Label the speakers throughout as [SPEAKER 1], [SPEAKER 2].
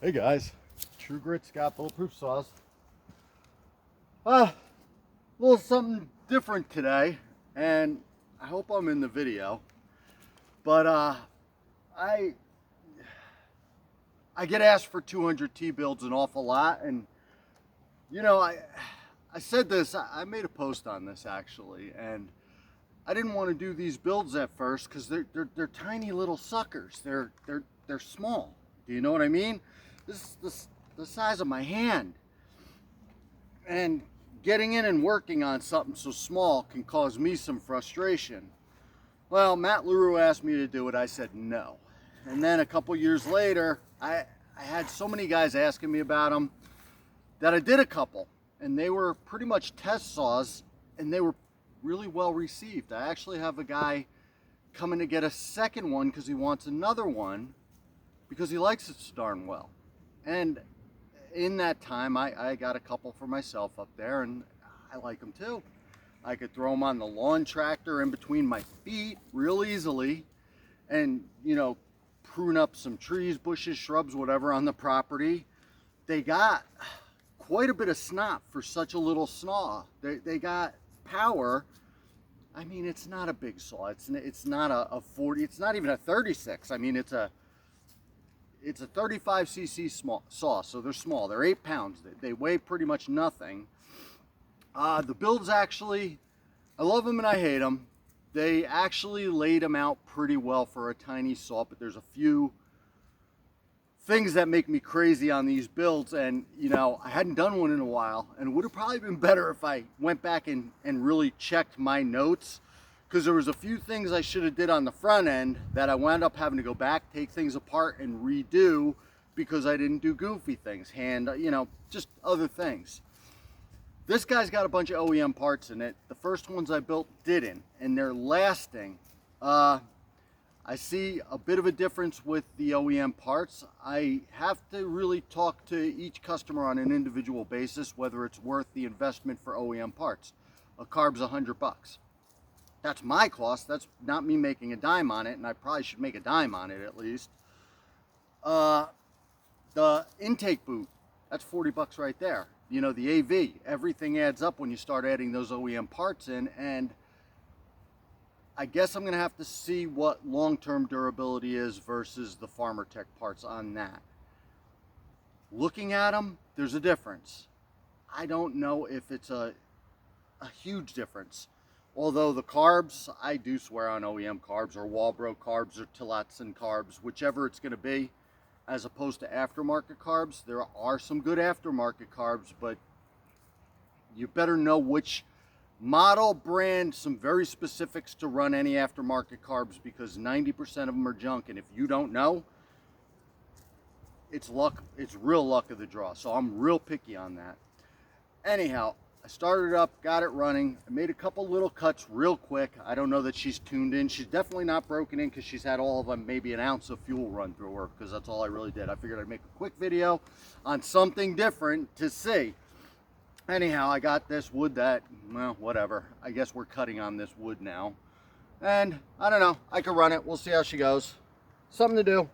[SPEAKER 1] Hey guys, True Grit's got bulletproof saws. A little something different today, and I hope I'm in the video. But I get asked for 200 T-builds an awful lot, and you know I said this. I made a post on this actually, and I didn't want to do these builds at first because they're tiny little suckers. They're small. Do you know what I mean? This is the size of my hand. And getting in and working on something so small can cause me some frustration. Well, Matt LaRue asked me to do it. I said no. And then a couple years later, I had so many guys asking me about them that I did a couple. And they were pretty much test saws, and they were really well received. I actually have a guy coming to get a second one because he wants another one because he likes it so darn well. And in that time, I got a couple for myself up there, and I like them too. I could throw them on the lawn tractor in between my feet real easily, and you know, prune up some trees, bushes, shrubs, whatever on the property. They got quite a bit of snap for such a little saw. They got power. I mean, it's not a big saw. It's not a 40. It's not even a 36. I mean, it's a 35cc small saw, so they're small. They're 8 pounds. They weigh pretty much nothing. The builds actually, I love them and I hate them. They actually laid them out pretty well for a tiny saw, but there's a few things that make me crazy on these builds, and you know, I hadn't done one in a while, and it would have probably been better if I went back and really checked my notes, because there was a few things I should have did on the front end that I wound up having to go back, take things apart and redo because I didn't do goofy things, you know, just other things. This guy's got a bunch of OEM parts in it. The first ones I built didn't, and they're lasting. I see a bit of a difference with the OEM parts. I have to really talk to each customer on an individual basis whether it's worth the investment for OEM parts. A carb's $100. That's my cost. That's not me making a dime on it, and I probably should make a dime on it at least. The intake boot, that's $40 right there. You know, the AV, everything adds up when you start adding those OEM parts in, and I guess I'm gonna have to see what long-term durability is versus the Farmertec parts on that. Looking at them, there's a difference. I don't know if it's a huge difference. Although the carbs, I do swear on OEM carbs or Walbro carbs or Tillotson carbs, whichever it's going to be, as opposed to aftermarket carbs. There are some good aftermarket carbs, but you better know which model, brand, some very specifics to run any aftermarket carbs, because 90% of them are junk, and if you don't know, it's luck. It's real luck of the draw. So I'm real picky on that. Anyhow, I started up, got it running. I made a couple little cuts real quick. I don't know that she's tuned in. She's definitely not broken in because she's had all of them, maybe an ounce of fuel run through her, because that's all I really did. I figured I'd make a quick video on something different to see. Anyhow, I got this wood that, well, whatever. I guess we're cutting on this wood now. And I don't know, I could run it. We'll see how she goes. Something to do.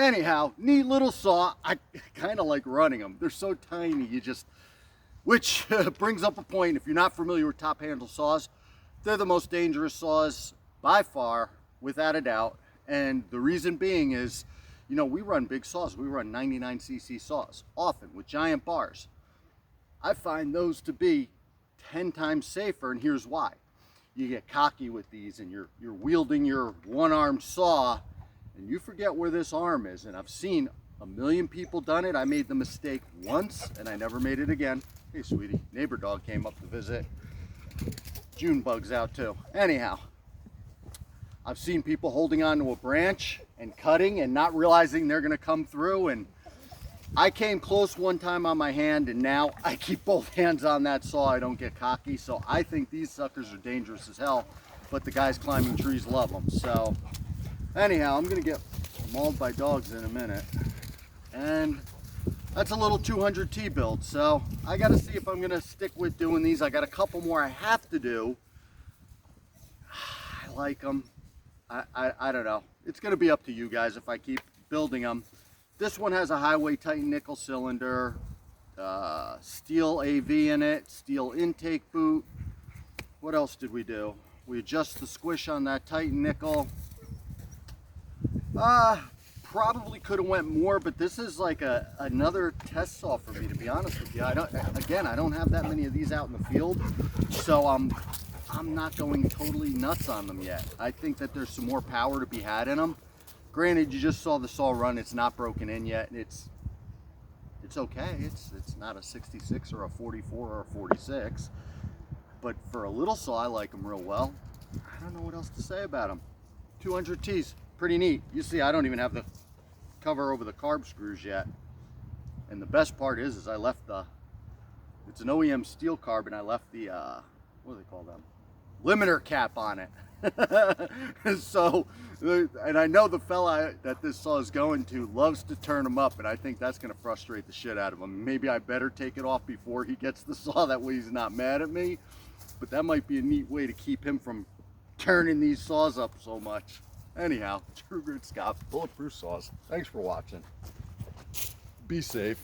[SPEAKER 1] Anyhow, neat little saw. I kind of like running them. They're so tiny, which brings up a point. If you're not familiar with top handle saws, they're the most dangerous saws by far, without a doubt. And the reason being is, we run big saws. We run 99cc saws, often with giant bars. I find those to be 10 times safer, and here's why. You get cocky with these, and you're wielding your one-armed saw, and you forget where this arm is. And I've seen a million people done it. I made the mistake once, and I never made it again. Hey, sweetie, neighbor dog came up to visit. June bug's out too. Anyhow, I've seen people holding onto a branch and cutting and not realizing they're gonna come through, and I came close one time on my hand, and now I keep both hands on that saw. I don't get cocky. So I think these suckers are dangerous as hell, but the guys climbing trees love them. So anyhow, I'm gonna get mauled by dogs in a minute, and that's a little 200T build. So I gotta see if I'm gonna stick with doing these. I got a couple more I have to do. I like them. I don't know. It's gonna be up to you guys if I keep building them. This one has a highway tighten nickel cylinder, Stihl AV in it, Stihl intake boot. What else did we do? We adjust the squish on that tighten nickel. Probably could have went more, but this is like another test saw for me, to be honest with you. I don't have that many of these out in the field, so I'm not going totally nuts on them yet. I think that there's some more power to be had in them. Granted, you just saw the saw run. It's not broken in yet. It's okay. It's not a 66 or a 44 or a 46, but for a little saw, I like them real well. I don't know what else to say about them. 200Ts, pretty neat. You see, I don't even have the cover over the carb screws yet. And the best part is I left it's an OEM steel carb, and I left the, what do they call them? Limiter cap on it. So, and I know the fella that this saw is going to loves to turn them up, and I think that's going to frustrate the shit out of him. Maybe I better take it off before he gets the saw, that way he's not mad at me. But that might be a neat way to keep him from turning these saws up so much. Anyhow, True Grit Scott, Bulletproof Saws. Thanks for watching. Be safe.